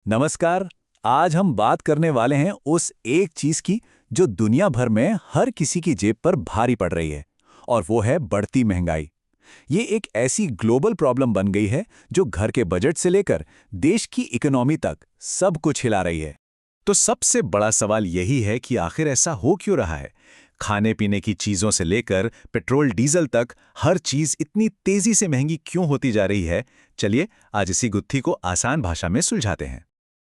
नमस्कार। आज हम बात करने वाले हैं उस एक चीज की जो दुनिया भर में हर किसी की जेब पर भारी पड़ रही है, और वो है बढ़ती महंगाई। ये एक ऐसी ग्लोबल प्रॉब्लम बन गई है जो घर के बजट से लेकर देश की इकोनॉमी तक सब कुछ हिला रही है। तो सबसे बड़ा सवाल यही है कि आखिर ऐसा हो क्यों रहा है। खाने पीने की चीजों से लेकर पेट्रोल डीजल तक हर चीज इतनी तेजी से महंगी क्यों होती जा रही है। चलिए आज इसी गुत्थी को आसान भाषा में सुलझाते हैं।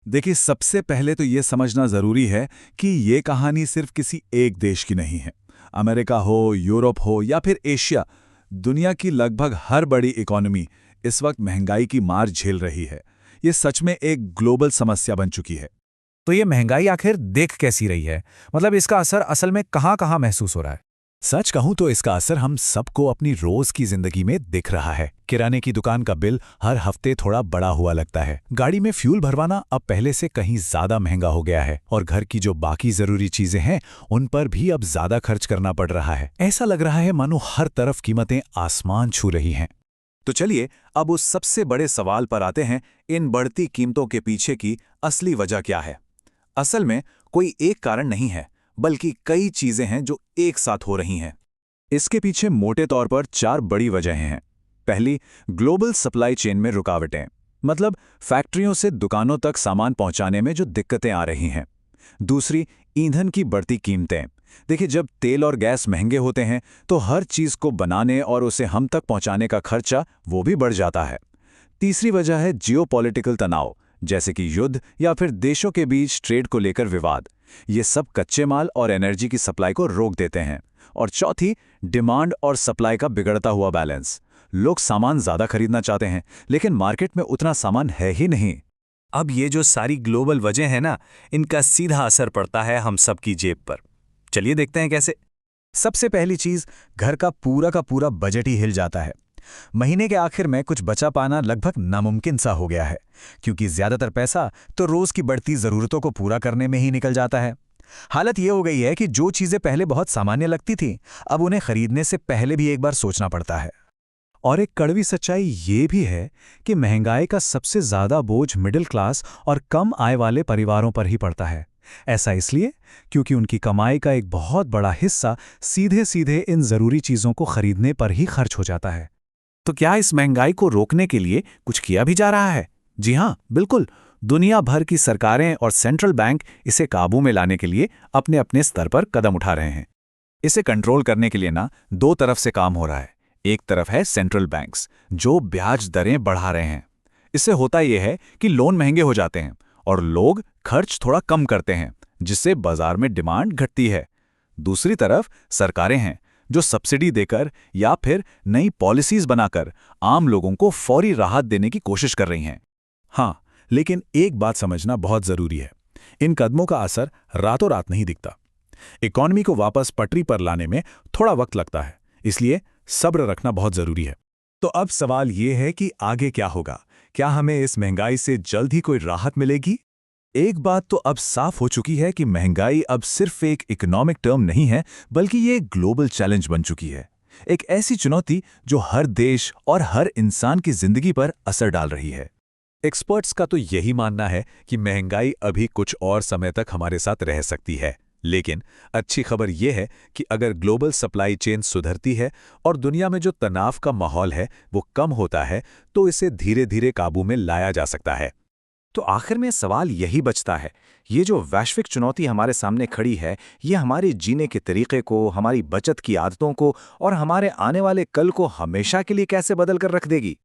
देखिए, सबसे पहले तो ये समझना ज़रूरी है कि ये कहानी सिर्फ किसी एक देश की नहीं है। अमेरिका हो, यूरोप हो या फिर एशिया, दुनिया की लगभग हर बड़ी इकोनॉमी इस वक्त महंगाई की मार झेल रही है। ये सच में एक ग्लोबल समस्या बन चुकी है। तो ये महंगाई आखिर देख कैसी रही है? मतलब इसका असर असल में कहाँ-कहाँ महसूस हो रहा है? सच कहूं तो इसका असर हम सबको अपनी रोज की जिंदगी में दिख रहा है। किराने की दुकान का बिल हर हफ्ते थोड़ा बड़ा हुआ लगता है। गाड़ी में फ्यूल भरवाना अब पहले से कहीं ज्यादा महंगा हो गया है, और घर की जो बाकी जरूरी चीजें हैं उन पर भी अब ज्यादा खर्च करना पड़ रहा है। ऐसा लग रहा है मानो हर तरफ कीमतें आसमान छू रही हैं। तो चलिए अब उस सबसे बड़े सवाल पर आते हैं, इन बढ़ती कीमतों के पीछे की असली वजह क्या है। असल में कोई एक कारण नहीं है, बल्कि कई चीजें हैं जो एक साथ हो रही हैं। इसके पीछे मोटे तौर पर 4 बड़ी वजहें हैं। पहली, ग्लोबल सप्लाई चेन में रुकावटें, मतलब फैक्ट्रियों से दुकानों तक सामान पहुंचाने में जो दिक्कतें आ रही हैं। दूसरी, ईंधन की बढ़ती कीमतें। देखिए, जब तेल और गैस महंगे होते हैं तो हर चीज को बनाने और उसे हम तक पहुंचाने का खर्चा वो भी बढ़ जाता है। तीसरी वजह है जियोपॉलिटिकल तनाव, जैसे कि युद्ध या फिर देशों के बीच ट्रेड को लेकर विवाद। ये सब कच्चे माल और एनर्जी की सप्लाई को रोक देते हैं। और चौथी, डिमांड और सप्लाई का बिगड़ता हुआ बैलेंस। लोग सामान ज्यादा खरीदना चाहते हैं, लेकिन मार्केट में उतना सामान है ही नहीं। अब ये जो सारी ग्लोबल वजह है ना, इनका सीधा असर पड़ता है हम सबकी जेब पर। चलिए देखते हैं कैसे। सबसे पहली चीज, घर का पूरा बजट ही हिल जाता है। महीने के आखिर में कुछ बचा पाना लगभग नामुमकिन सा हो गया है, क्योंकि ज्यादातर पैसा तो रोज की बढ़ती जरूरतों को पूरा करने में ही निकल जाता है। हालत यह हो गई है कि जो चीजें पहले बहुत सामान्य लगती थी, अब उन्हें खरीदने से पहले भी एक बार सोचना पड़ता है। और एक कड़वी सच्चाई ये भी है कि महंगाई का सबसे ज्यादा बोझ मिडिल क्लास और कम आय वाले परिवारों पर ही पड़ता है। ऐसा इसलिए क्योंकि उनकी कमाई का एक बहुत बड़ा हिस्सा सीधे सीधे इन जरूरी चीजों को खरीदने पर ही खर्च हो जाता है। तो क्या इस महंगाई को रोकने के लिए कुछ किया भी जा रहा है? जी हाँ, बिल्कुल। दुनिया भर की सरकारें और सेंट्रल बैंक इसे काबू में लाने के लिए अपने अपने स्तर पर कदम उठा रहे हैं। इसे कंट्रोल करने के लिए ना दो तरफ से काम हो रहा है। एक तरफ है सेंट्रल बैंक्स, जो ब्याज दरें बढ़ा रहे हैं। इससे होता यह है कि लोन महंगे हो जाते हैं और लोग खर्च थोड़ा कम करते हैं, जिससे बाजार में डिमांड घटती है। दूसरी तरफ सरकारें हैं, जो सब्सिडी देकर या फिर नई पॉलिसीज बनाकर आम लोगों को फौरी राहत देने की कोशिश कर रही हैं। हाँ, लेकिन एक बात समझना बहुत जरूरी है। इन कदमों का असर रातों रात नहीं दिखता। इकॉनमी को वापस पटरी पर लाने में थोड़ा वक्त लगता है, इसलिए सब्र रखना बहुत जरूरी है। तो अब सवाल ये है कि आगे क्या होगा? क्या हमें इस महंगाई से जल्द ही कोई राहत मिलेगी? एक बात तो अब साफ हो चुकी है कि महंगाई अब सिर्फ एक इकोनॉमिक टर्म नहीं है, बल्कि ये एक ग्लोबल चैलेंज बन चुकी है। एक ऐसी चुनौती जो हर देश और हर इंसान की जिंदगी पर असर डाल रही है। एक्सपर्ट्स का तो यही मानना है कि महंगाई अभी कुछ और समय तक हमारे साथ रह सकती है, लेकिन अच्छी खबर यह है कि अगर ग्लोबल सप्लाई चेन सुधरती है और दुनिया में जो तनाव का माहौल है वो कम होता है, तो इसे धीरे धीरे काबू में लाया जा सकता है। तो आखिर में सवाल यही बचता है, ये जो वैश्विक चुनौती हमारे सामने खड़ी है, ये हमारे जीने के तरीके को, हमारी बचत की आदतों को और हमारे आने वाले कल को हमेशा के लिए कैसे बदल कर रख देगी?